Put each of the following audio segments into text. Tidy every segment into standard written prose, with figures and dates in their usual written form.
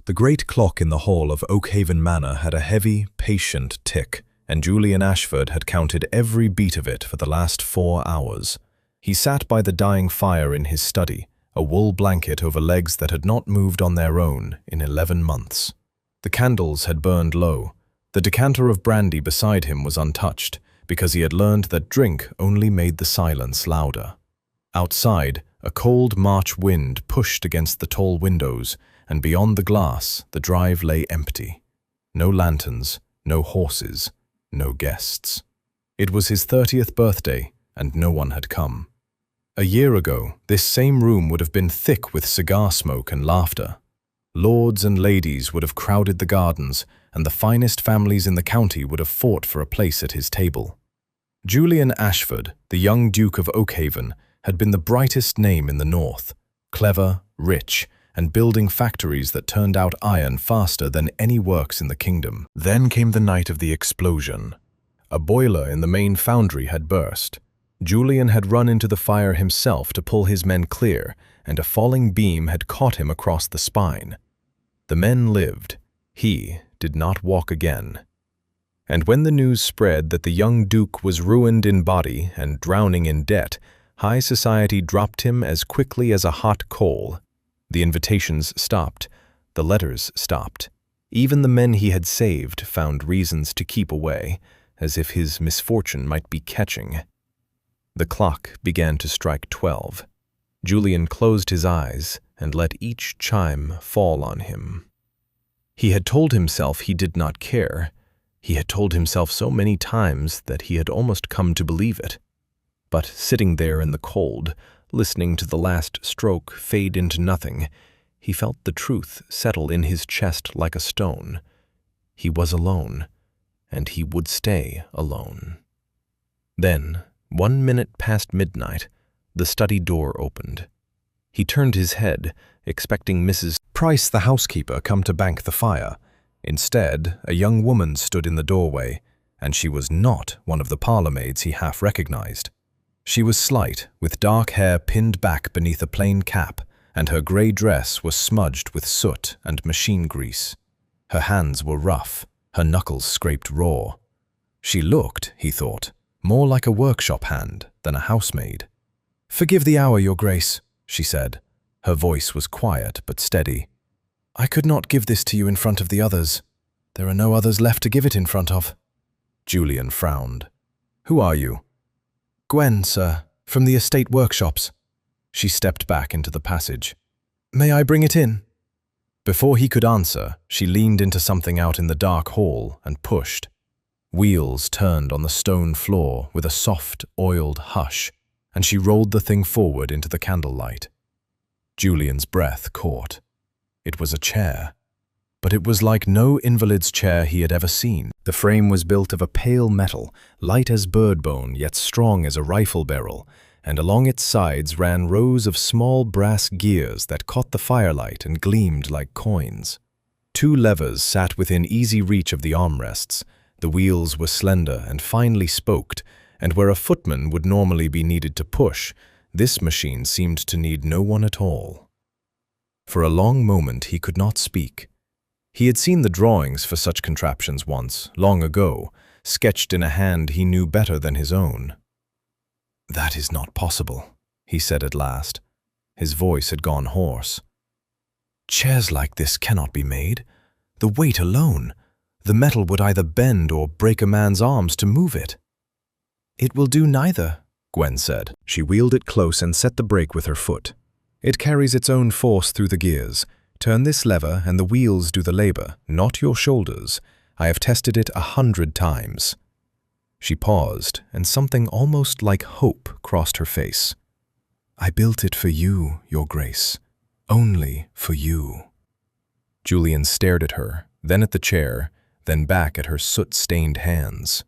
The great clock in the hall of Oakhaven Manor had a heavy, patient tick, and Julian Ashford had counted every beat of it for the last 4 hours. He sat by the dying fire in his study, a wool blanket over legs that had not moved on their own in 11 months. The candles had burned low. The decanter of brandy beside him was untouched, because he had learned that drink only made the silence louder. Outside, a cold March wind pushed against the tall windows, and beyond the glass, the drive lay empty. No lanterns, no horses, no guests. It was his 30th birthday, and no one had come. A year ago, this same room would have been thick with cigar smoke and laughter. Lords and ladies would have crowded the gardens, and the finest families in the county would have fought for a place at his table. Julian Ashford, the young Duke of Oakhaven, had been the brightest name in the north, clever, rich, and building factories that turned out iron faster than any works in the kingdom. Then came the night of the explosion. A boiler in the main foundry had burst. Julian had run into the fire himself to pull his men clear, and a falling beam had caught him across the spine. The men lived. He did not walk again. And when the news spread that the young duke was ruined in body and drowning in debt, high society dropped him as quickly as a hot coal. The invitations stopped. The letters stopped. Even the men he had saved found reasons to keep away, as if his misfortune might be catching. The clock began to strike 12. Julian closed his eyes and let each chime fall on him. He had told himself he did not care. He had told himself so many times that he had almost come to believe it. But sitting there in the cold, listening to the last stroke fade into nothing, he felt the truth settle in his chest like a stone. He was alone, and he would stay alone. Then, 1 minute past midnight, the study door opened. He turned his head, expecting Mrs. Price, the housekeeper, come to bank the fire. Instead, a young woman stood in the doorway, and she was not one of the parlor maids he half recognized. She was slight, with dark hair pinned back beneath a plain cap, and her grey dress was smudged with soot and machine grease. Her hands were rough, her knuckles scraped raw. She looked, he thought, more like a workshop hand than a housemaid. "Forgive the hour, Your Grace," she said. Her voice was quiet but steady. "I could not give this to you in front of the others. There are no others left to give it in front of." Julian frowned. "Who are you?" "Gwen, sir, from the estate workshops." She stepped back into the passage. "May I bring it in?" Before he could answer, she leaned into something out in the dark hall and pushed. Wheels turned on the stone floor with a soft, oiled hush, and she rolled the thing forward into the candlelight. Julian's breath caught. It was a chair, but it was like no invalid's chair he had ever seen. The frame was built of a pale metal, light as bird bone yet strong as a rifle barrel, and along its sides ran rows of small brass gears that caught the firelight and gleamed like coins. 2 levers sat within easy reach of the armrests. The wheels were slender and finely spoked, and where a footman would normally be needed to push, this machine seemed to need no one at all. For a long moment he could not speak. He had seen the drawings for such contraptions once, long ago, sketched in a hand he knew better than his own. "That is not possible," he said at last. His voice had gone hoarse. "Chairs like this cannot be made. The weight alone. The metal would either bend or break a man's arms to move it." "It will do neither," Gwen said. She wheeled it close and set the brake with her foot. "It carries its own force through the gears. Turn this lever and the wheels do the labor, not your shoulders. I have tested it 100 times. She paused, and something almost like hope crossed her face. "I built it for you, Your Grace. Only for you." Julian stared at her, then at the chair, then back at her soot-stained hands.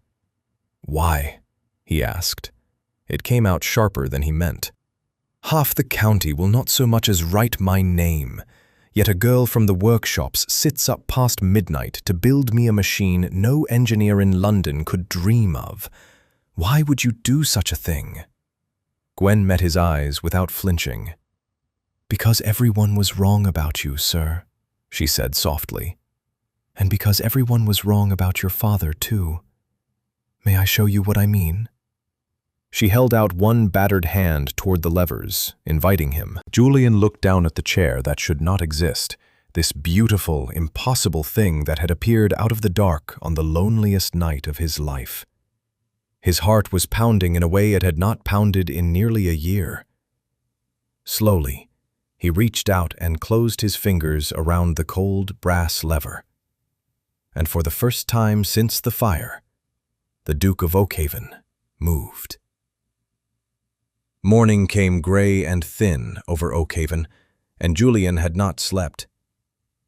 "Why?" he asked. It came out sharper than he meant. "Half the county will not so much as write my name. Yet a girl from the workshops sits up past midnight to build me a machine no engineer in London could dream of. Why would you do such a thing?" Gwen met his eyes without flinching. "Because everyone was wrong about you, sir," she said softly. "And because everyone was wrong about your father, too. May I show you what I mean?" She held out one battered hand toward the levers, inviting him. Julian looked down at the chair that should not exist, this beautiful, impossible thing that had appeared out of the dark on the loneliest night of his life. His heart was pounding in a way it had not pounded in nearly a year. Slowly, he reached out and closed his fingers around the cold brass lever. And for the first time since the fire, the Duke of Oakhaven moved. Morning came gray and thin over Oakhaven, and Julian had not slept.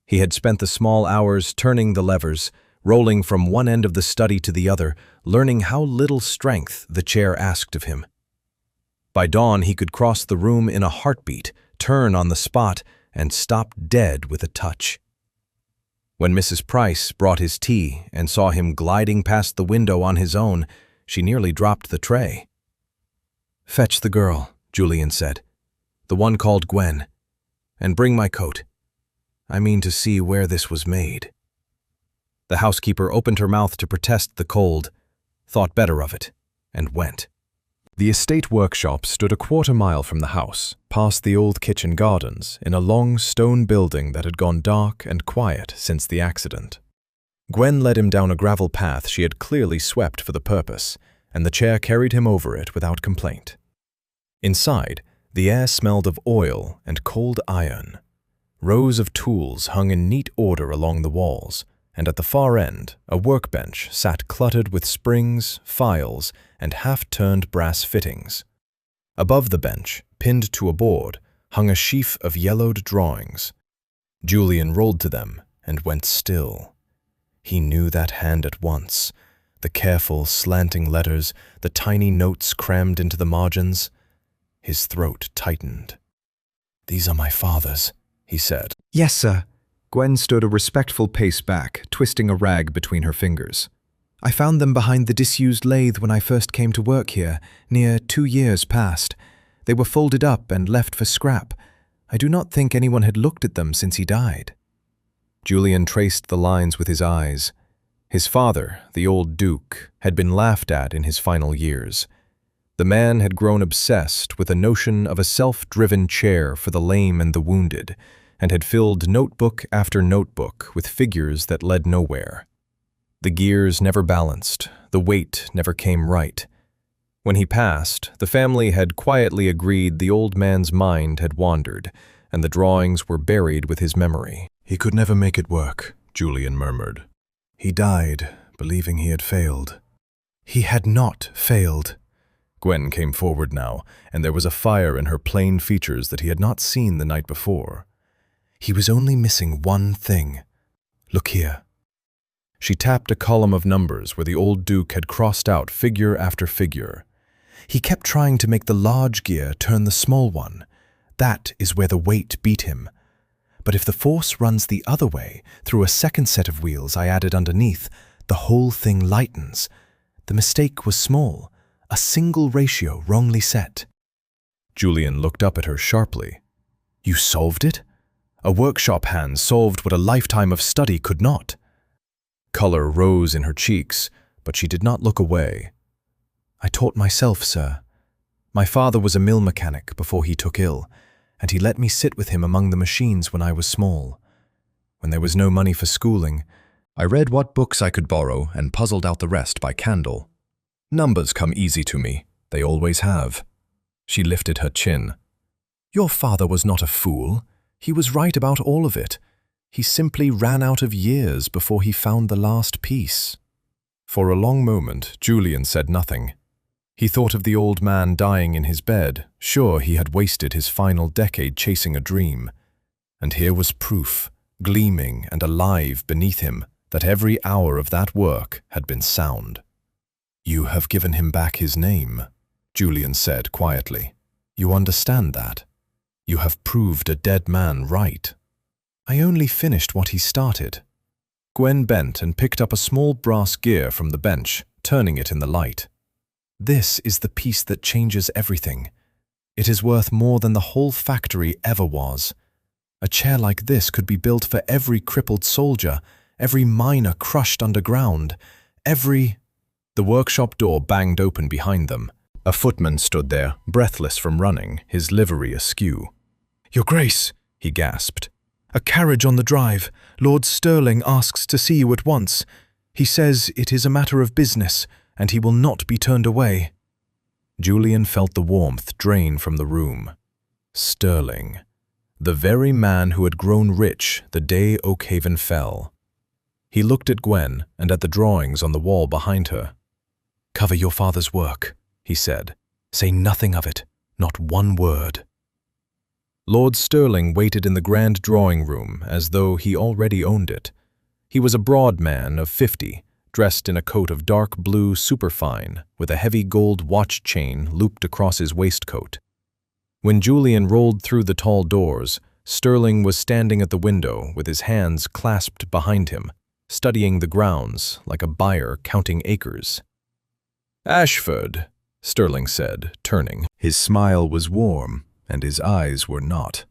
He had spent the small hours turning the levers, rolling from one end of the study to the other, learning how little strength the chair asked of him. By dawn, he could cross the room in a heartbeat, turn on the spot, and stop dead with a touch. When Mrs. Price brought his tea and saw him gliding past the window on his own, she nearly dropped the tray. "Fetch the girl," Julian said, "the one called Gwen, and bring my coat. I mean to see where this was made." The housekeeper opened her mouth to protest the cold, thought better of it, and went. The estate workshop stood a quarter-mile from the house, past the old kitchen gardens, in a long stone building that had gone dark and quiet since the accident. Gwen led him down a gravel path she had clearly swept for the purpose, and the chair carried him over it without complaint. Inside, the air smelled of oil and cold iron. Rows of tools hung in neat order along the walls, and at the far end, a workbench sat cluttered with springs, files, and half-turned brass fittings. Above the bench, pinned to a board, hung a sheaf of yellowed drawings. Julian rolled to them and went still. He knew that hand at once. The careful, slanting letters, the tiny notes crammed into the margins. His throat tightened. "These are my father's," he said. "Yes, sir." Gwen stood a respectful pace back, twisting a rag between her fingers. "I found them behind the disused lathe when I first came to work here, near 2 years past. They were folded up and left for scrap. I do not think anyone had looked at them since he died." Julian traced the lines with his eyes. His father, the old Duke, had been laughed at in his final years. The man had grown obsessed with a notion of a self-driven chair for the lame and the wounded, and had filled notebook after notebook with figures that led nowhere. The gears never balanced, the weight never came right. When he passed, the family had quietly agreed the old man's mind had wandered, and the drawings were buried with his memory. "He could never make it work," Julian murmured. "He died, believing he had failed." "He had not failed." Gwen came forward now, and there was a fire in her plain features that he had not seen the night before. "He was only missing one thing. Look here." She tapped a column of numbers where the old Duke had crossed out figure after figure. "He kept trying to make the large gear turn the small one. That is where the weight beat him. But if the force runs the other way, through a second set of wheels I added underneath, the whole thing lightens. The mistake was small, a single ratio wrongly set." Julian looked up at her sharply. "You solved it? A workshop hand solved what a lifetime of study could not." Color rose in her cheeks, but she did not look away. "I taught myself, sir. My father was a mill mechanic before he took ill, and he let me sit with him among the machines when I was small. When there was no money for schooling, I read what books I could borrow and puzzled out the rest by candle. Numbers come easy to me. They always have." She lifted her chin. "Your father was not a fool. He was right about all of it. He simply ran out of years before he found the last piece." For a long moment, Julian said nothing. He thought of the old man dying in his bed, sure he had wasted his final decade chasing a dream. And here was proof, gleaming and alive beneath him, that every hour of that work had been sound. "You have given him back his name," Julian said quietly. "You understand that? You have proved a dead man right." "I only finished what he started." Gwen bent and picked up a small brass gear from the bench, turning it in the light. "This is the piece that changes everything. It is worth more than the whole factory ever was. A chair like this could be built for every crippled soldier, every miner crushed underground, every— The workshop door banged open behind them. A footman stood there, breathless from running, his livery askew. "Your Grace," he gasped. "A carriage on the drive. Lord Stirling asks to see you at once. He says it is a matter of business, and he will not be turned away." Julian felt the warmth drain from the room. Stirling. The very man who had grown rich the day Oakhaven fell. He looked at Gwen and at the drawings on the wall behind her. "Cover your father's work," he said. "Say nothing of it, not one word." Lord Stirling waited in the grand drawing room as though he already owned it. He was a broad man of 50, dressed in a coat of dark blue superfine, with a heavy gold watch chain looped across his waistcoat. When Julian rolled through the tall doors, Stirling was standing at the window with his hands clasped behind him, studying the grounds like a buyer counting acres. "Ashford," Stirling said, turning. His smile was warm, and his eyes were not.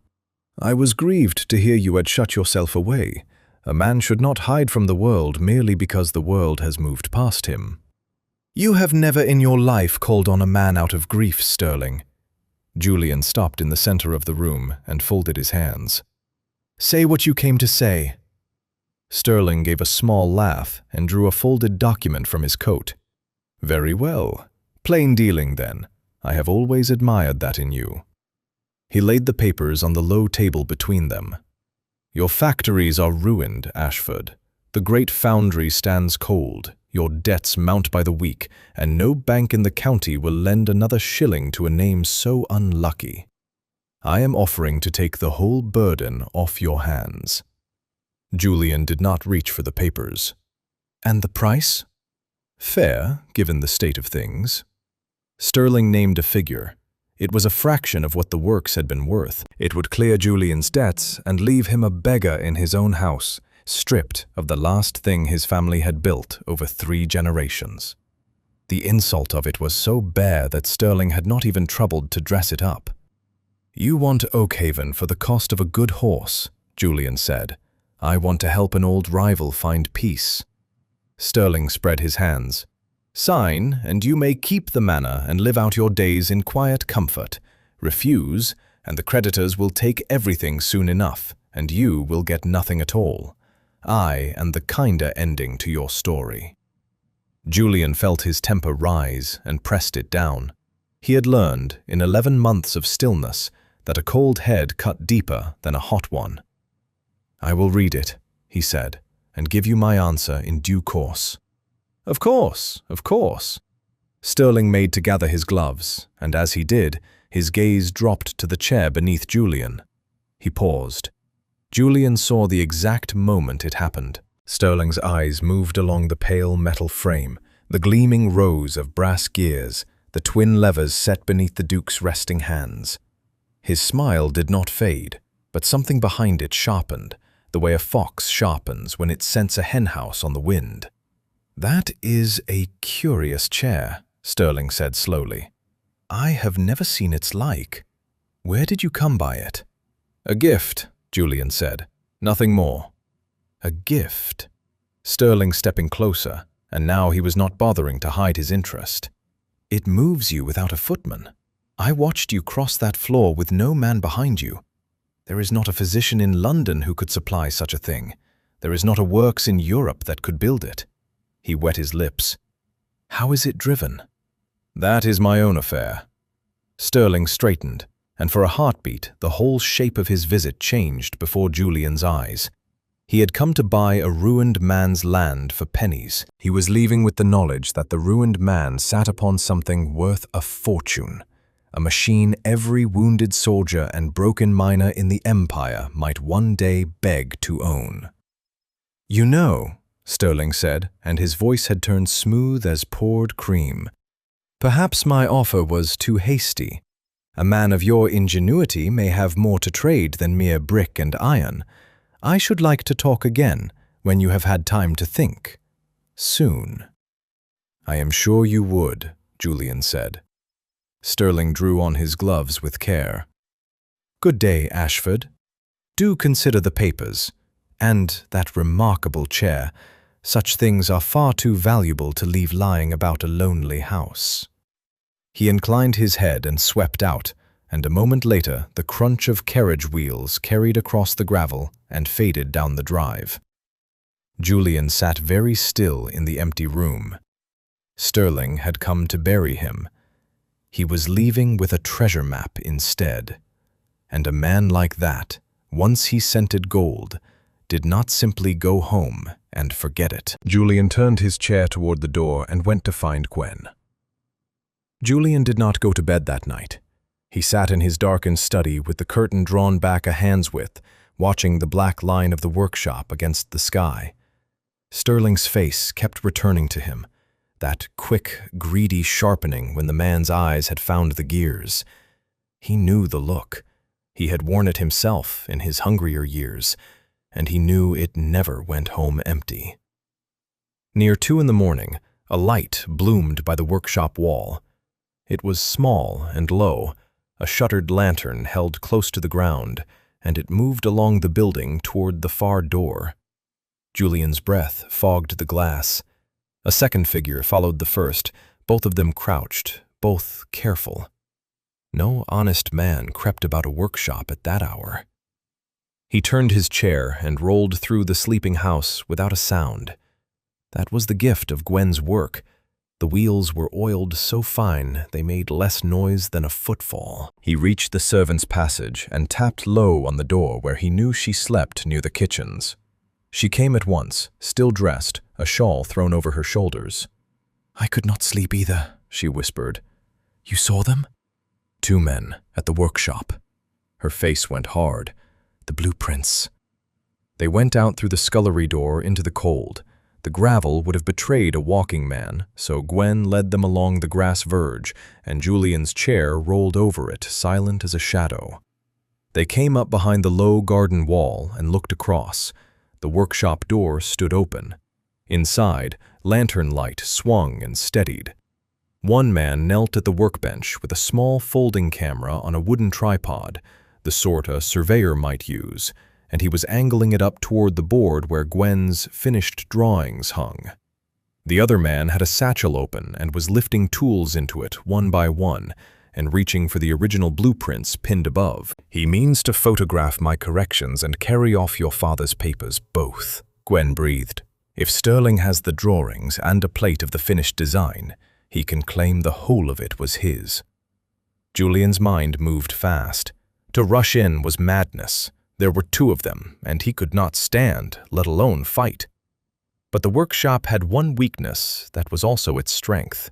"I was grieved to hear you had shut yourself away. A man should not hide from the world merely because the world has moved past him." "You have never in your life called on a man out of grief, Stirling." Julian stopped in the center of the room and folded his hands. "Say what you came to say." Stirling gave a small laugh and drew a folded document from his coat. "Very well. Plain dealing, then. I have always admired that in you." He laid the papers on the low table between them. "Your factories are ruined, Ashford. The great foundry stands cold, your debts mount by the week, and no bank in the county will lend another shilling to a name so unlucky. I am offering to take the whole burden off your hands." Julian did not reach for the papers. "And the price?" "Fair, given the state of things." Stirling named a figure. It was a fraction of what the works had been worth. It would clear Julian's debts and leave him a beggar in his own house, stripped of the last thing his family had built over 3 generations. The insult of it was so bare that Stirling had not even troubled to dress it up. "You want Oakhaven for the cost of a good horse," Julian said. "I want to help an old rival find peace." Stirling spread his hands. "Sign, and you may keep the manor and live out your days in quiet comfort. Refuse, and the creditors will take everything soon enough, and you will get nothing at all. I am the kinder ending to your story." Julian felt his temper rise and pressed it down. He had learned, in 11 months of stillness, that a cold head cut deeper than a hot one. "I will read it," he said, "and give you my answer in due course." Of course, of course." Stirling made to gather his gloves, and as he did, his gaze dropped to the chair beneath Julian. He paused. Julian saw the exact moment it happened. Stirling's eyes moved along the pale metal frame, the gleaming rows of brass gears, the twin levers set beneath the Duke's resting hands. His smile did not fade, but something behind it sharpened, the way a fox sharpens when it scents a henhouse on the wind. "That is a curious chair," Stirling said slowly. "I have never seen its like. Where did you come by it?" "A gift," Julian said. "Nothing more." "A gift?" Stirling stepping closer, and now he was not bothering to hide his interest. "It moves you without a footman. I watched you cross that floor with no man behind you. There is not a physician in London who could supply such a thing. There is not a works in Europe that could build it." He wet his lips. "How is it driven?" "That is my own affair." Stirling straightened, and for a heartbeat the whole shape of his visit changed before Julian's eyes. He had come to buy a ruined man's land for pennies. He was leaving with the knowledge that the ruined man sat upon something worth a fortune, a machine every wounded soldier and broken miner in the Empire might one day beg to own. "You know," Stirling said, and his voice had turned smooth as poured cream, "perhaps my offer was too hasty. A man of your ingenuity may have more to trade than mere brick and iron. I should like to talk again, when you have had time to think. Soon." "I am sure you would," Julian said. Stirling drew on his gloves with care. "Good day, Ashford. Do consider the papers, and that remarkable chair. Such things are far too valuable to leave lying about a lonely house." He inclined his head and swept out, and a moment later the crunch of carriage wheels carried across the gravel and faded down the drive. Julian sat very still in the empty room. Sterling had come to bury him. He was leaving with a treasure map instead. And a man like that, once he scented gold, did not simply go home and forget it. Julian turned his chair toward the door and went to find Gwen. Julian did not go to bed that night. He sat in his darkened study with the curtain drawn back a hand's width, watching the black line of the workshop against the sky. Sterling's face kept returning to him, that quick, greedy sharpening when the man's eyes had found the gears. He knew the look. He had worn it himself in his hungrier years, and he knew it never went home empty. Near 2 in the morning, a light bloomed by the workshop wall. It was small and low, a shuttered lantern held close to the ground, and it moved along the building toward the far door. Julian's breath fogged the glass. A second figure followed the first, both of them crouched, both careful. No honest man crept about a workshop at that hour. He turned his chair and rolled through the sleeping house without a sound. That was the gift of Gwen's work. The wheels were oiled so fine they made less noise than a footfall. He reached the servants' passage and tapped low on the door where he knew she slept near the kitchens. She came at once, still dressed, a shawl thrown over her shoulders. "I could not sleep either," she whispered. "You saw them?" "2 men, at the workshop." Her face went hard. "The blueprints." They went out through the scullery door into the cold. The gravel would have betrayed a walking man, so Gwen led them along the grass verge, and Julian's chair rolled over it, silent as a shadow. They came up behind the low garden wall and looked across. The workshop door stood open. Inside, lantern light swung and steadied. One man knelt at the workbench with a small folding camera on a wooden tripod, the sort a surveyor might use, and he was angling it up toward the board where Gwen's finished drawings hung. The other man had a satchel open and was lifting tools into it one by one and reaching for the original blueprints pinned above. "He means to photograph my corrections and carry off your father's papers both," Gwen breathed. "If Sterling has the drawings and a plate of the finished design, he can claim the whole of it was his." Julian's mind moved fast. To rush in was madness. There were 2 of them, and he could not stand, let alone fight. But the workshop had one weakness that was also its strength.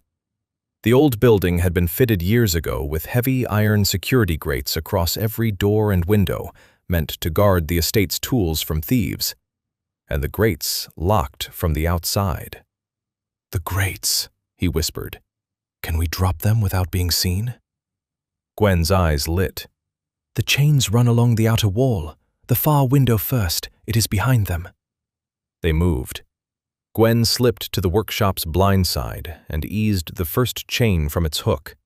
The old building had been fitted years ago with heavy iron security grates across every door and window, meant to guard the estate's tools from thieves. And the grates locked from the outside. "The grates," he whispered. "Can we drop them without being seen?" Gwen's eyes lit. "The chains run along the outer wall. The far window first. It is behind them." They moved. Gwen slipped to the workshop's blind side and eased the first chain from its hook.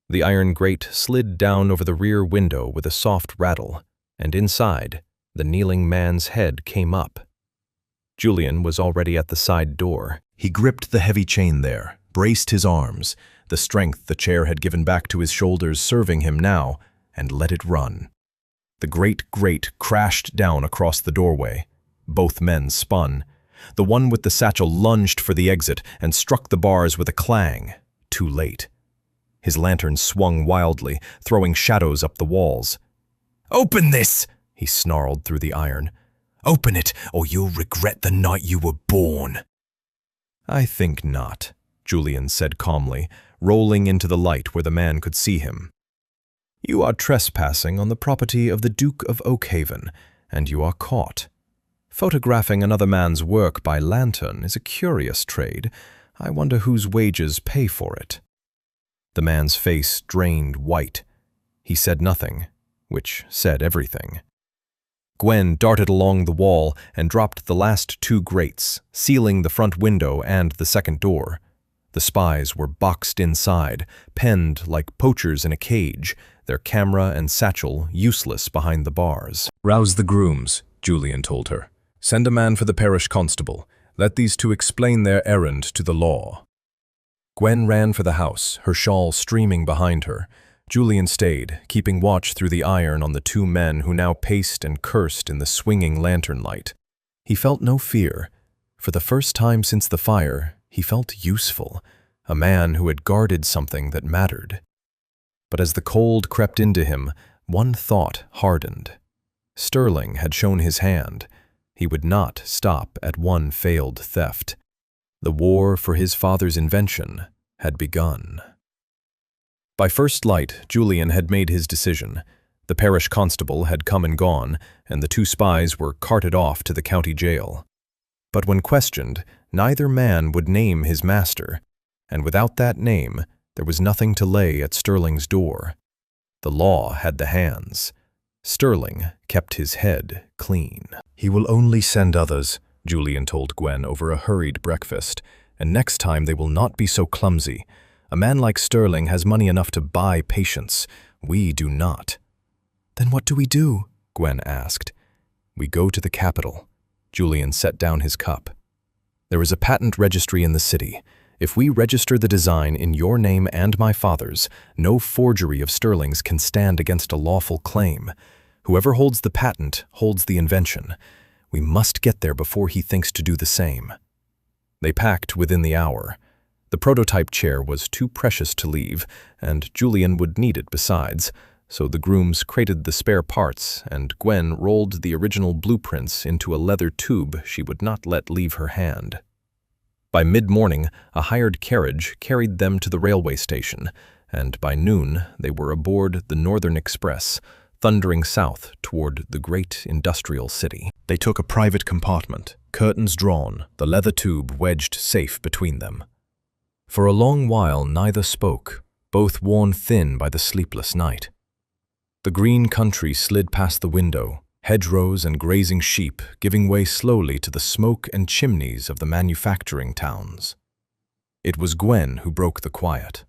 The iron grate slid down over the rear window with a soft rattle, and inside, the kneeling man's head came up. Julian was already at the side door. He gripped the heavy chain there, braced his arms, the strength the chair had given back to his shoulders serving him now, and let it run. The great grate crashed down across the doorway. Both men spun. The one with the satchel lunged for the exit and struck the bars with a clang. Too late. His lantern swung wildly, throwing shadows up the walls. "Open this!" he snarled through the iron. "Open it, or you'll regret the night you were born." "I think not," Julian said calmly, rolling into the light where the man could see him. "You are trespassing on the property of the Duke of Oakhaven, and you are caught. Photographing another man's work by lantern is a curious trade. I wonder whose wages pay for it." The man's face drained white. He said nothing, which said everything. Gwen darted along the wall and dropped the last 2 grates, sealing the front window and the second door. The spies were boxed inside, penned like poachers in a cage, their camera and satchel useless behind the bars. "Rouse the grooms," Julian told her. "Send a man for the parish constable. Let these two explain their errand to the law." Gwen ran for the house, her shawl streaming behind her. Julian stayed, keeping watch through the iron on the two men who now paced and cursed in the swinging lantern light. He felt no fear. For the first time since the fire, he felt useful, a man who had guarded something that mattered. But as the cold crept into him, one thought hardened. Sterling had shown his hand. He would not stop at one failed theft. The war for his father's invention had begun. By first light, Julian had made his decision. The parish constable had come and gone, and the two spies were carted off to the county jail. But when questioned, neither man would name his master, and without that name, there was nothing to lay at Sterling's door. The law had the hands. Sterling kept his head clean. "He will only send others," Julian told Gwen over a hurried breakfast, "and next time they will not be so clumsy. A man like Sterling has money enough to buy patience. We do not." "Then what do we do?" Gwen asked. "We go to the capital." Julian set down his cup. "There is a patent registry in the city. If we register the design in your name and my father's, no forgery of Sterling's can stand against a lawful claim. Whoever holds the patent holds the invention. We must get there before he thinks to do the same." They packed within the hour. The prototype chair was too precious to leave, and Julian would need it besides, so the grooms crated the spare parts, and Gwen rolled the original blueprints into a leather tube she would not let leave her hand. By mid-morning, a hired carriage carried them to the railway station, and by noon they were aboard the Northern Express, thundering south toward the great industrial city. They took a private compartment, curtains drawn, the leather tube wedged safe between them. For a long while neither spoke, both worn thin by the sleepless night. The green country slid past the window, hedgerows and grazing sheep giving way slowly to the smoke and chimneys of the manufacturing towns. It was Gwen who broke the quiet.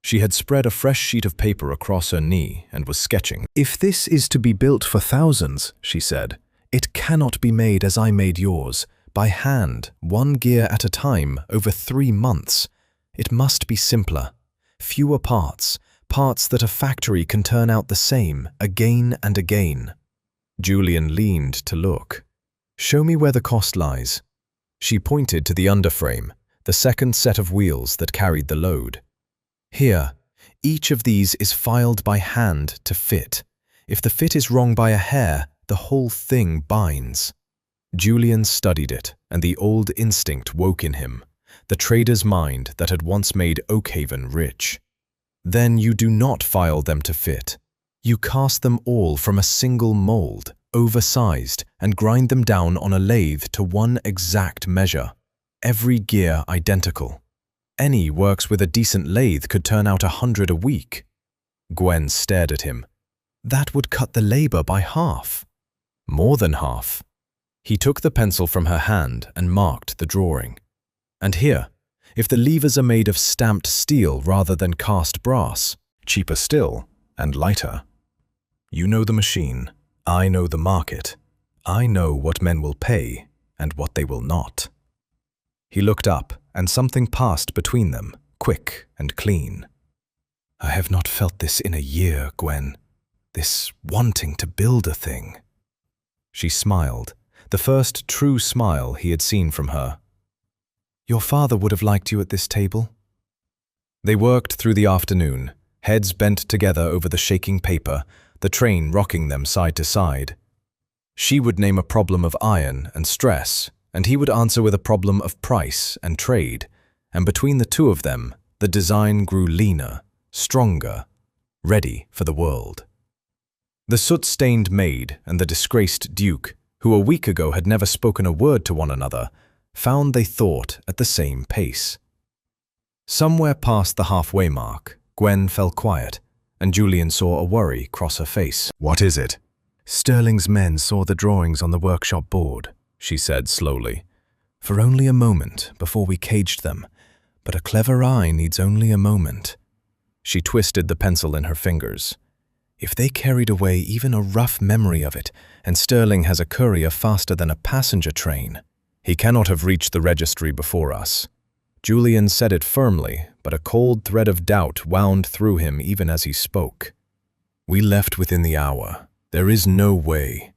She had spread a fresh sheet of paper across her knee and was sketching. "If this is to be built for thousands," she said, "it cannot be made as I made yours, by hand, one gear at a time, over 3 months. It must be simpler. Fewer parts, parts that a factory can turn out the same, again and again." Julian leaned to look. "Show me where the cost lies." She pointed to the underframe, the second set of wheels that carried the load. "Here, each of these is filed by hand to fit. If the fit is wrong by a hair, the whole thing binds." Julian studied it, and the old instinct woke in him, the trader's mind that had once made Oakhaven rich. "Then you do not file them to fit. You cast them all from a single mold, oversized, and grind them down on a lathe to one exact measure. Every gear identical. Any works with a decent lathe could turn out 100 a week." Gwen stared at him. "That would cut the labor by half." "More than half." He took the pencil from her hand and marked the drawing. "And here, if the levers are made of stamped steel rather than cast brass, cheaper still and lighter. You know the machine, I know the market. I know what men will pay and what they will not." He looked up, and something passed between them, quick and clean. "I have not felt this in a year, Gwen. This wanting to build a thing." She smiled, the first true smile he had seen from her. "Your father would have liked you at this table." They worked through the afternoon, heads bent together over the shaking paper, the train rocking them side to side. She would name a problem of iron and stress, and he would answer with a problem of price and trade, and between the two of them, the design grew leaner, stronger, ready for the world. The soot-stained maid and the disgraced duke, who a week ago had never spoken a word to one another, found they thought at the same pace. Somewhere past the halfway mark, Gwen fell quiet, and Julian saw a worry cross her face. "What is it?" "Sterling's men saw the drawings on the workshop board," she said slowly. "For only a moment before we caged them, but a clever eye needs only a moment." She twisted the pencil in her fingers. If they carried away even a rough memory of it, and Sterling has a courier faster than a passenger train, he cannot have reached the registry before us. Julian said it firmly, but a cold thread of doubt wound through him even as he spoke. We left within the hour. There is no way.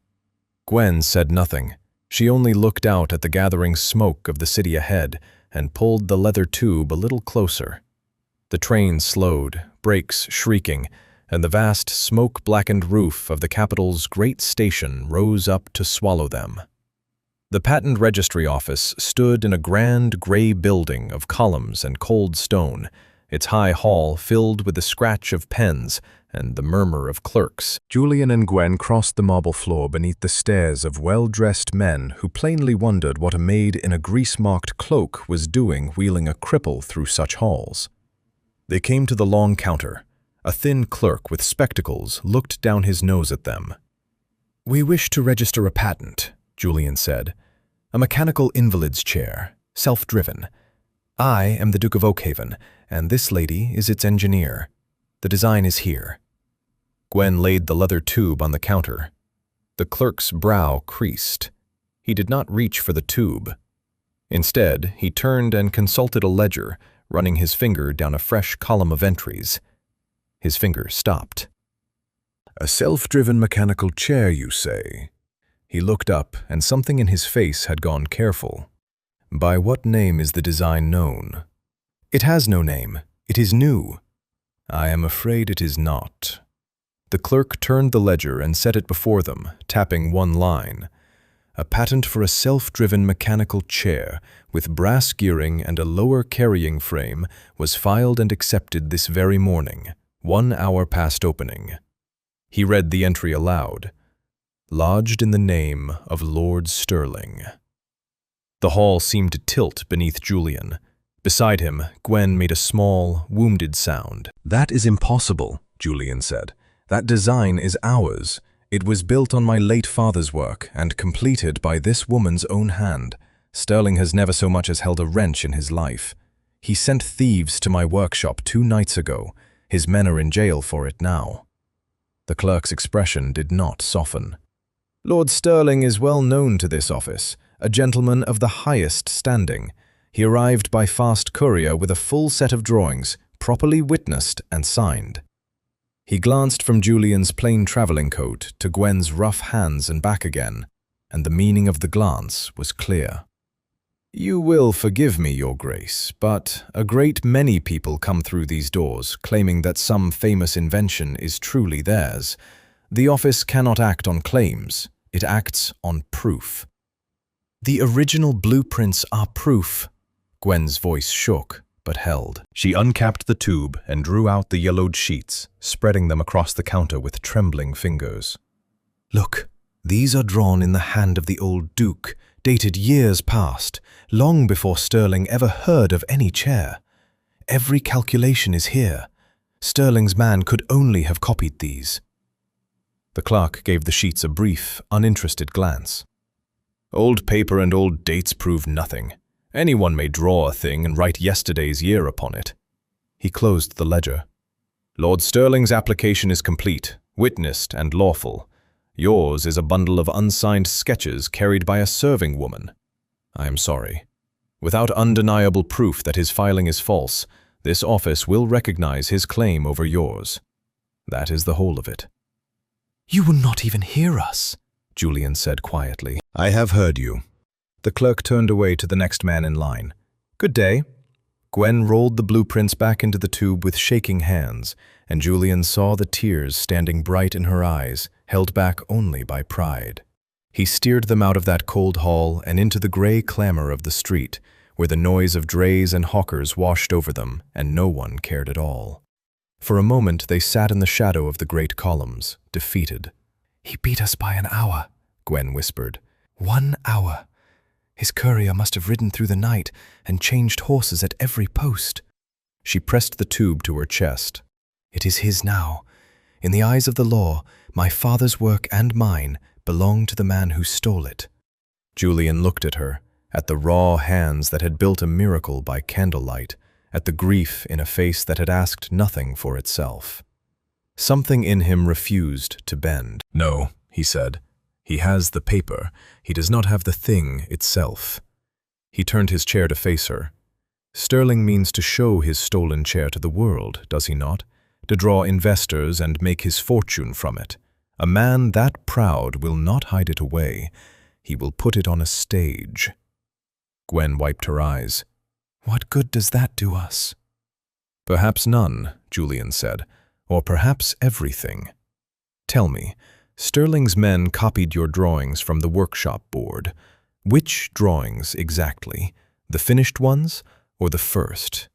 Gwen said nothing. She only looked out at the gathering smoke of the city ahead and pulled the leather tube a little closer. The train slowed, brakes shrieking, and the vast smoke-blackened roof of the capital's great station rose up to swallow them. The patent registry office stood in a grand gray building of columns and cold stone, its high hall filled with the scratch of pens and the murmur of clerks. Julian and Gwen crossed the marble floor beneath the stares of well-dressed men who plainly wondered what a maid in a grease-marked cloak was doing wheeling a cripple through such halls. They came to the long counter. A thin clerk with spectacles looked down his nose at them. "We wish to register a patent," Julian said. "A mechanical invalid's chair, self-driven. I am the Duke of Oakhaven, and this lady is its engineer. The design is here." Gwen laid the leather tube on the counter. The clerk's brow creased. He did not reach for the tube. Instead, he turned and consulted a ledger, running his finger down a fresh column of entries. His finger stopped. "A self-driven mechanical chair, you say?" He looked up, and something in his face had gone careful. "By what name is the design known?" "It has no name. It is new." "I am afraid it is not." The clerk turned the ledger and set it before them, tapping one line. "A patent for a self-driven mechanical chair with brass gearing and a lower carrying frame was filed and accepted this very morning, 1 hour past opening." He read the entry aloud. "Lodged in the name of Lord Sterling." The hall seemed to tilt beneath Julian. Beside him, Gwen made a small, wounded sound. "That is impossible," Julian said. "That design is ours. It was built on my late father's work and completed by this woman's own hand. Sterling has never so much as held a wrench in his life. He sent thieves to my workshop 2 nights ago. His men are in jail for it now." The clerk's expression did not soften. "Lord Sterling is well known to this office, a gentleman of the highest standing. He arrived by fast courier with a full set of drawings, properly witnessed and signed." He glanced from Julian's plain traveling coat to Gwen's rough hands and back again, and the meaning of the glance was clear. "You will forgive me, Your Grace, but a great many people come through these doors claiming that some famous invention is truly theirs. The office cannot act on claims. It acts on proof." "The original blueprints are proof." Gwen's voice shook, but held. She uncapped the tube and drew out the yellowed sheets, spreading them across the counter with trembling fingers. "Look, these are drawn in the hand of the old Duke, dated years past, long before Sterling ever heard of any chair. Every calculation is here. Sterling's man could only have copied these." The clerk gave the sheets a brief, uninterested glance. "Old paper and old dates prove nothing. Anyone may draw a thing and write yesterday's year upon it." He closed the ledger. "Lord Sterling's application is complete, witnessed and lawful. Yours is a bundle of unsigned sketches carried by a serving woman. I am sorry. Without undeniable proof that his filing is false, this office will recognize his claim over yours. That is the whole of it." "You will not even hear us," Julian said quietly. "I have heard you." The clerk turned away to the next man in line. "Good day." Gwen rolled the blueprints back into the tube with shaking hands, and Julian saw the tears standing bright in her eyes, held back only by pride. He steered them out of that cold hall and into the gray clamor of the street, where the noise of drays and hawkers washed over them, and no one cared at all. For a moment they sat in the shadow of the great columns, defeated. "He beat us by an hour," Gwen whispered. 1 hour. His courier must have ridden through the night and changed horses at every post." She pressed the tube to her chest. "It is his now. In the eyes of the law, my father's work and mine belong to the man who stole it." Julian looked at her, at the raw hands that had built a miracle by candlelight, at the grief in a face that had asked nothing for itself. Something in him refused to bend. "No," he said. "He has the paper. He does not have the thing itself." He turned his chair to face her. "Sterling means to show his stolen chair to the world, does he not? To draw investors and make his fortune from it. A man that proud will not hide it away. He will put it on a stage." Gwen wiped her eyes. "What good does that do us?" "Perhaps none," Julian said, "or perhaps everything. Tell me, Sterling's men copied your drawings from the workshop board. Which drawings exactly? The finished ones or the first?"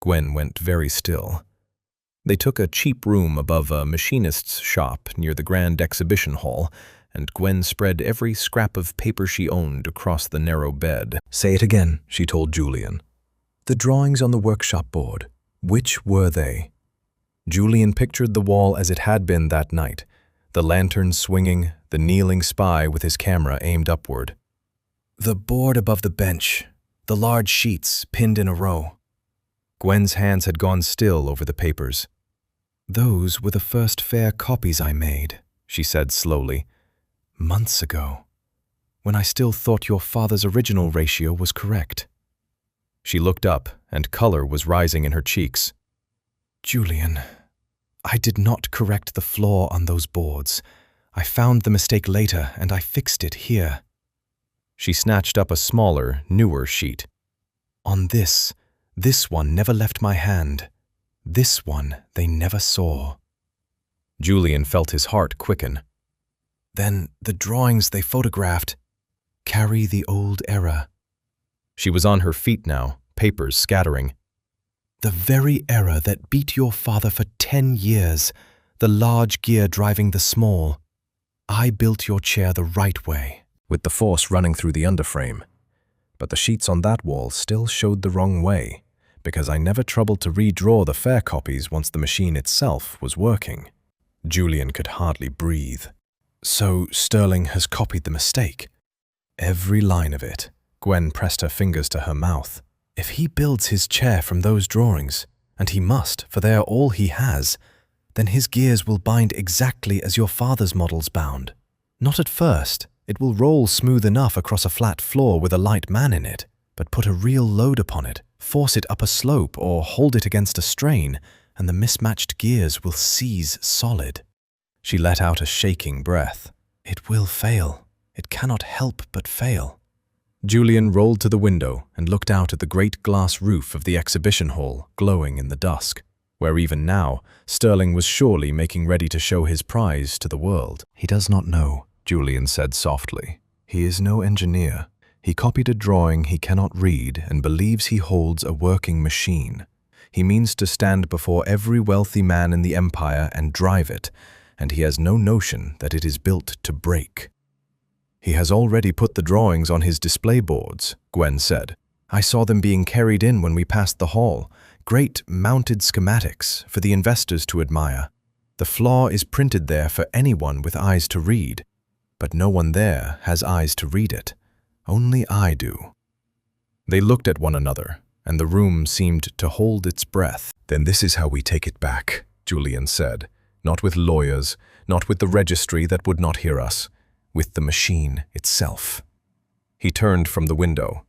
Gwen went very still. They took a cheap room above a machinist's shop near the Grand Exhibition Hall, and Gwen spread every scrap of paper she owned across the narrow bed. "Say it again," she told Julian. "The drawings on the workshop board. Which were they?" Julian pictured the wall as it had been that night, the lantern swinging, the kneeling spy with his camera aimed upward. "The board above the bench, the large sheets pinned in a row." Gwen's hands had gone still over the papers. "Those were the first fair copies I made," she said slowly. "Months ago, when I still thought your father's original ratio was correct." She looked up, and color was rising in her cheeks. "Julian, I did not correct the flaw on those boards. I found the mistake later, and I fixed it here." She snatched up a smaller, newer sheet. "On this one never left my hand. This one they never saw." Julian felt his heart quicken. "Then the drawings they photographed carry the old error." She was on her feet now, papers scattering. "The very error that beat your father for 10 years, the large gear driving the small. I built your chair the right way, with the force running through the underframe. But the sheets on that wall still showed the wrong way, because I never troubled to redraw the fair copies once the machine itself was working." Julian could hardly breathe. "So Sterling has copied the mistake?" "Every line of it." Gwen pressed her fingers to her mouth. "If he builds his chair from those drawings, and he must, for they are all he has, then his gears will bind exactly as your father's models bound. Not at first. It will roll smooth enough across a flat floor with a light man in it, but put a real load upon it, force it up a slope or hold it against a strain, and the mismatched gears will seize solid." She let out a shaking breath. "It will fail. It cannot help but fail." Julian rolled to the window and looked out at the great glass roof of the exhibition hall glowing in the dusk, where even now Sterling was surely making ready to show his prize to the world. "He does not know," Julian said softly. "He is no engineer. He copied a drawing he cannot read and believes he holds a working machine. He means to stand before every wealthy man in the empire and drive it, and he has no notion that it is built to break." "He has already put the drawings on his display boards," Gwen said. "I saw them being carried in when we passed the hall. Great mounted schematics for the investors to admire. The flaw is printed there for anyone with eyes to read, but no one there has eyes to read it. Only I do." They looked at one another, and the room seemed to hold its breath. "Then this is how we take it back," Julian said. "Not with lawyers, not with the registry that would not hear us. With the machine itself." He turned from the window.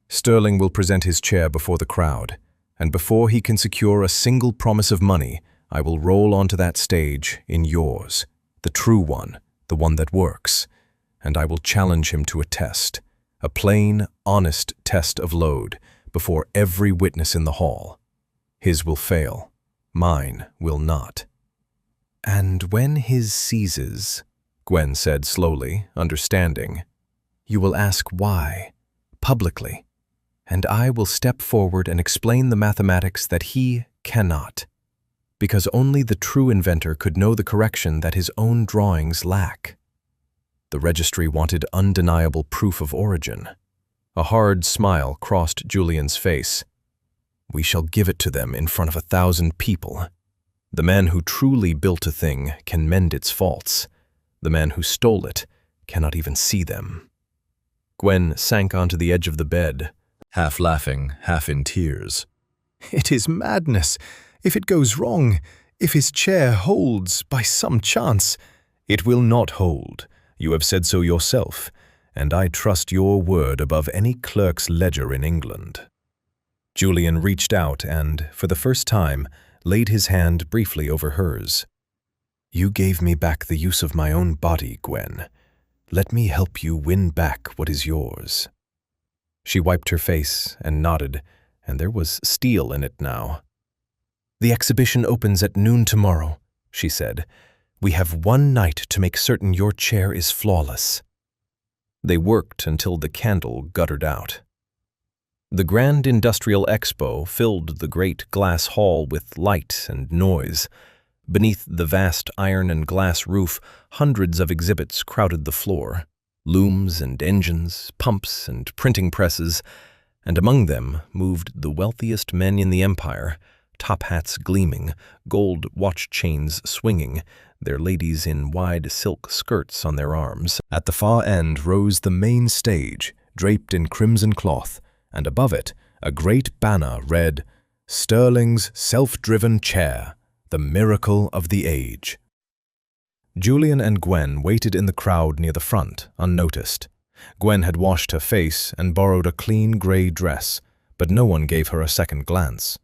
"Sterling will present his chair before the crowd, and before he can secure a single promise of money, I will roll onto that stage in yours, the true one, the one that works, and I will challenge him to a test, a plain, honest test of load, before every witness in the hall. His will fail, mine will not." "And when his ceases," Gwen said slowly, understanding, "you will ask why, publicly, and I will step forward and explain the mathematics that he cannot, because only the true inventor could know the correction that his own drawings lack." The registry wanted undeniable proof of origin. A hard smile crossed Julian's face. "We shall give it to them in front of 1,000 people. The man who truly built a thing can mend its faults. The man who stole it cannot even see them." Gwen sank onto the edge of the bed, half laughing, half in tears. "It is madness. If it goes wrong, If his chair holds by some chance, it will not hold. You have said so yourself, and I trust your word above any clerk's ledger in England." Julian reached out and, for the first time, laid his hand briefly over hers. "You gave me back the use of my own body, Gwen. Let me help you win back what is yours." She wiped her face and nodded, and there was steel in it now. "The exhibition opens at noon tomorrow," she said. "We have one night to make certain your chair is flawless." They worked until the candle guttered out. The Grand Industrial Expo filled the great glass hall with light and noise. Beneath the vast iron and glass roof, hundreds of exhibits crowded the floor. Looms and engines, pumps and printing presses, and among them moved the wealthiest men in the empire, top hats gleaming, gold watch chains swinging, their ladies in wide silk skirts on their arms. At the far end rose the main stage, draped in crimson cloth, and above it a great banner read, "Sterling's Self-Driven Chair, the Miracle of the Age." Julian and Gwen waited in the crowd near the front, unnoticed. Gwen had washed her face and borrowed a clean grey dress, but no one gave her a second glance.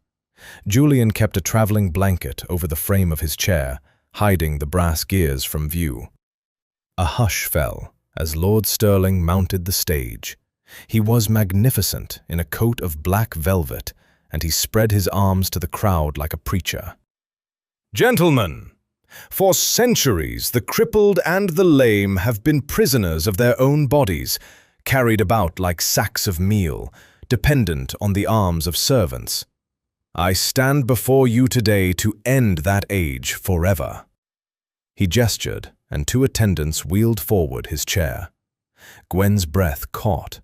Julian kept a traveling blanket over the frame of his chair, hiding the brass gears from view. A hush fell as Lord Sterling mounted the stage. He was magnificent in a coat of black velvet, and he spread his arms to the crowd like a preacher. "Gentlemen, for centuries the crippled and the lame have been prisoners of their own bodies, carried about like sacks of meal, dependent on the arms of servants. I stand before you today to end that age forever." He gestured, and two attendants wheeled forward his chair. Gwen's breath caught.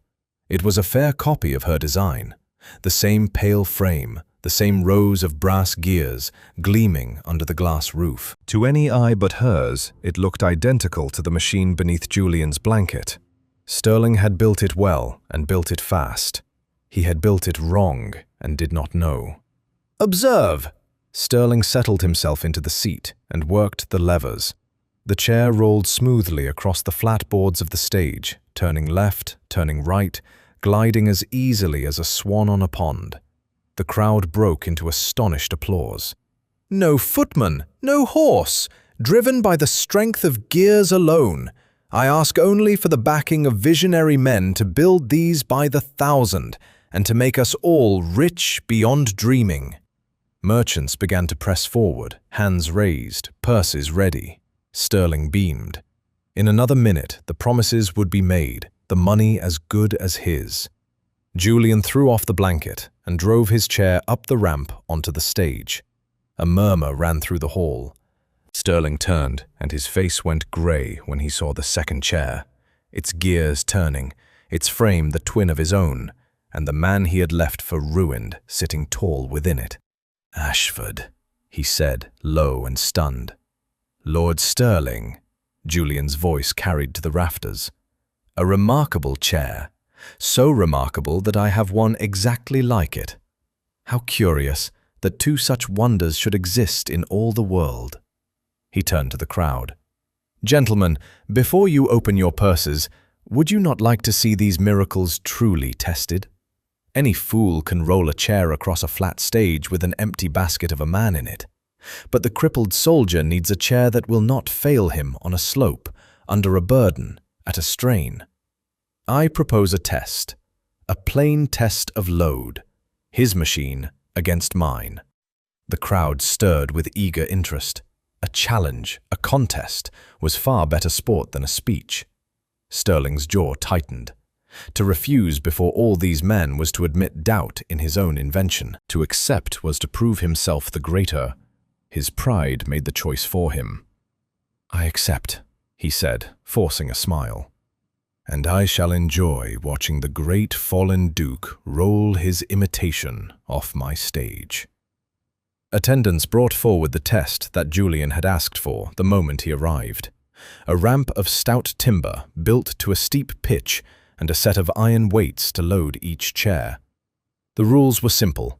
It was a fair copy of her design. The same pale frame, the same rows of brass gears gleaming under the glass roof. To any eye but hers, it looked identical to the machine beneath Julian's blanket. Sterling had built it well and built it fast. He had built it wrong and did not know. "Observe!" Sterling settled himself into the seat and worked the levers. The chair rolled smoothly across the flat boards of the stage, turning left, turning right, gliding as easily as a swan on a pond. The crowd broke into astonished applause. "No footman, no horse, driven by the strength of gears alone. I ask only for the backing of visionary men to build these by the thousand, and to make us all rich beyond dreaming." Merchants began to press forward, hands raised, purses ready. Sterling beamed. In another minute, the promises would be made, the money as good as his. Julian threw off the blanket and drove his chair up the ramp onto the stage. A murmur ran through the hall. Sterling turned, and his face went grey when he saw the second chair, its gears turning, its frame the twin of his own, and the man he had left for ruined sitting tall within it. "Ashford," he said, low and stunned. "Lord Sterling," Julian's voice carried to the rafters. "A remarkable chair, so remarkable that I have one exactly like it. How curious that two such wonders should exist in all the world." He turned to the crowd. "Gentlemen, before you open your purses, would you not like to see these miracles truly tested? Any fool can roll a chair across a flat stage with an empty basket of a man in it. But the crippled soldier needs a chair that will not fail him on a slope, under a burden, at a strain. I propose a test, a plain test of load, his machine against mine." The crowd stirred with eager interest. A challenge, a contest, was far better sport than a speech. Sterling's jaw tightened. To refuse before all these men was to admit doubt in his own invention. To accept was to prove himself the greater. His pride made the choice for him. "I accept," he said, forcing a smile. "And I shall enjoy watching the great fallen Duke roll his imitation off my stage." Attendants brought forward the test that Julian had asked for the moment he arrived. A ramp of stout timber built to a steep pitch and a set of iron weights to load each chair. The rules were simple.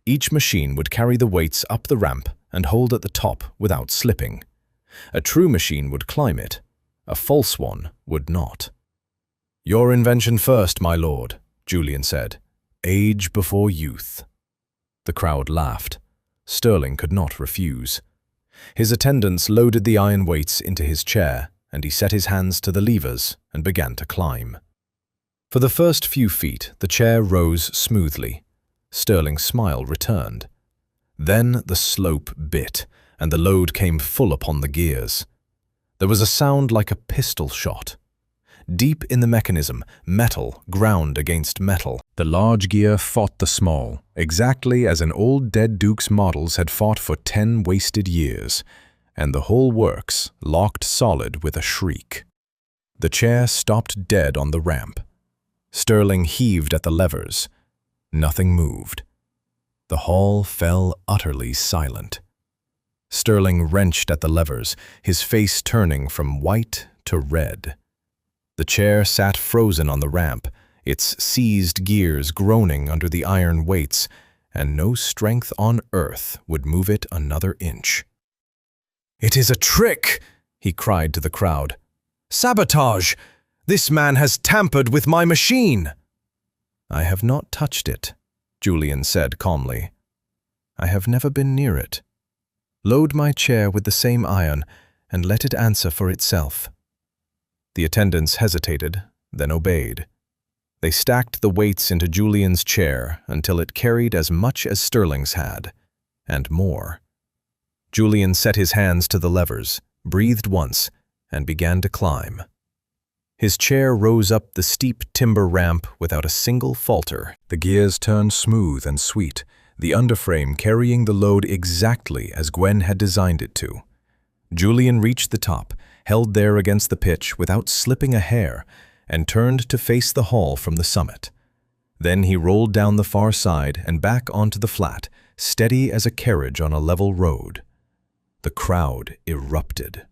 Each machine would carry the weights up the ramp and hold at the top without slipping. A true machine would climb it. A false one would not. "Your invention first, my lord," Julian said. "Age before youth." The crowd laughed. Sterling could not refuse. His attendants loaded the iron weights into his chair, and he set his hands to the levers and began to climb. For the first few feet, the chair rose smoothly. Sterling's smile returned. Then the slope bit, and the load came full upon the gears. There was a sound like a pistol shot. Deep in the mechanism, metal ground against metal. The large gear fought the small, exactly as an old dead Duke's models had fought for 10 wasted years, and the whole works locked solid with a shriek. The chair stopped dead on the ramp. Sterling heaved at the levers. Nothing moved. The hall fell utterly silent. Sterling wrenched at the levers, his face turning from white to red. The chair sat frozen on the ramp, its seized gears groaning under the iron weights, and no strength on earth would move it another inch. "It is a trick!" he cried to the crowd. "Sabotage! This man has tampered with my machine!" "I have not touched it," Julian said calmly. "I have never been near it. Load my chair with the same iron and let it answer for itself." The attendants hesitated, then obeyed. They stacked the weights into Julian's chair until it carried as much as Sterling's had, and more. Julian set his hands to the levers, breathed once, and began to climb. His chair rose up the steep timber ramp without a single falter. The gears turned smooth and sweet, the underframe carrying the load exactly as Gwen had designed it to. Julian reached the top, held there against the pitch without slipping a hair, and turned to face the hall from the summit. Then he rolled down the far side and back onto the flat, steady as a carriage on a level road. The crowd erupted.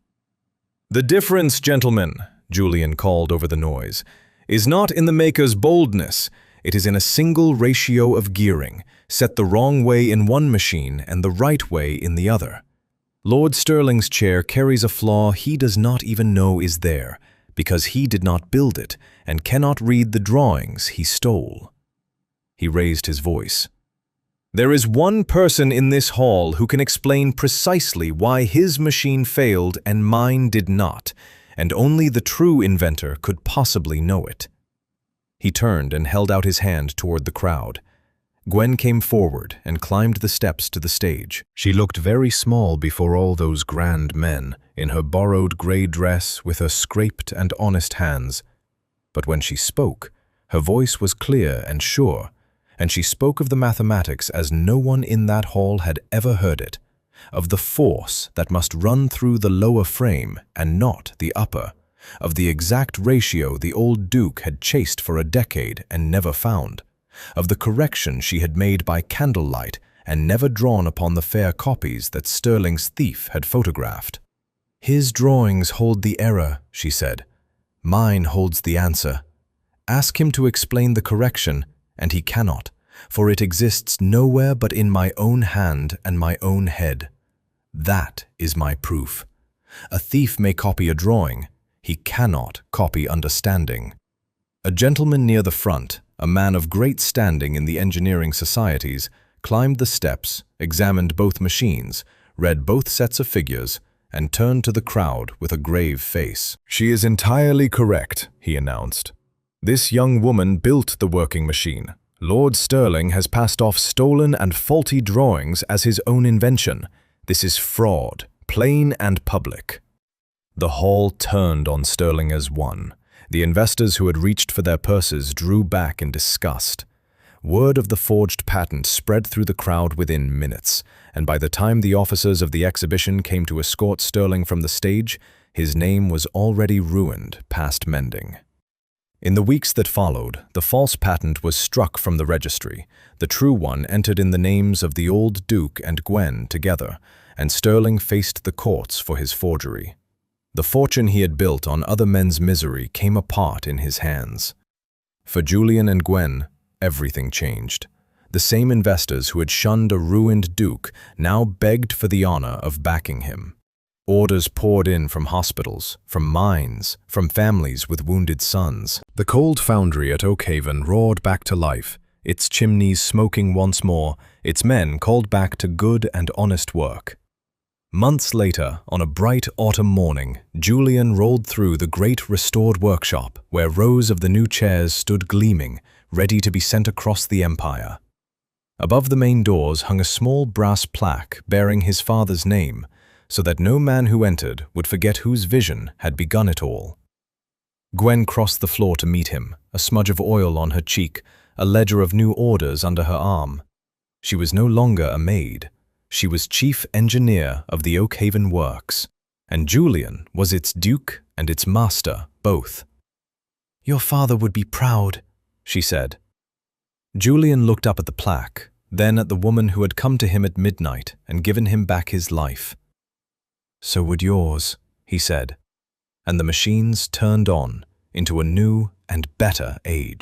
"The difference, gentlemen," Julian called over the noise, "is not in the maker's boldness. It is in a single ratio of gearing, set the wrong way in one machine and the right way in the other. Lord Sterling's chair carries a flaw he does not even know is there, because he did not build it and cannot read the drawings he stole." He raised his voice. "There is one person in this hall who can explain precisely why his machine failed and mine did not, and only the true inventor could possibly know it." He turned and held out his hand toward the crowd. Gwen came forward and climbed the steps to the stage. She looked very small before all those grand men, in her borrowed grey dress with her scraped and honest hands. But when she spoke, her voice was clear and sure, and she spoke of the mathematics as no one in that hall had ever heard it, of the force that must run through the lower frame and not the upper, of the exact ratio the old Duke had chased for a decade and never found, of the correction she had made by candlelight and never drawn upon the fair copies that Sterling's thief had photographed. "His drawings hold the error," she said. "Mine holds the answer. Ask him to explain the correction, and he cannot, for it exists nowhere but in my own hand and my own head. That is my proof. A thief may copy a drawing. He cannot copy understanding." A gentleman near the front, a man of great standing in the engineering societies, climbed the steps, examined both machines, read both sets of figures, and turned to the crowd with a grave face. "She is entirely correct," he announced. "This young woman built the working machine. Lord Sterling has passed off stolen and faulty drawings as his own invention. This is fraud, plain and public." The hall turned on Sterling as one. The investors who had reached for their purses drew back in disgust. Word of the forged patent spread through the crowd within minutes, and by the time the officers of the exhibition came to escort Sterling from the stage, his name was already ruined past mending. In the weeks that followed, the false patent was struck from the registry. The true one entered in the names of the old Duke and Gwen together, and Sterling faced the courts for his forgery. The fortune he had built on other men's misery came apart in his hands. For Julian and Gwen, everything changed. The same investors who had shunned a ruined duke now begged for the honor of backing him. Orders poured in from hospitals, from mines, from families with wounded sons. The cold foundry at Oakhaven roared back to life, its chimneys smoking once more, its men called back to good and honest work. Months later, on a bright autumn morning, Julian rolled through the great restored workshop where rows of the new chairs stood gleaming, ready to be sent across the empire. Above the main doors hung a small brass plaque bearing his father's name, so that no man who entered would forget whose vision had begun it all. Gwen crossed the floor to meet him, a smudge of oil on her cheek, a ledger of new orders under her arm. She was no longer a maid. She was chief engineer of the Oakhaven Works, and Julian was its duke and its master both. "Your father would be proud," she said. Julian looked up at the plaque, then at the woman who had come to him at midnight and given him back his life. "So would yours," he said, and the machines turned on into a new and better age.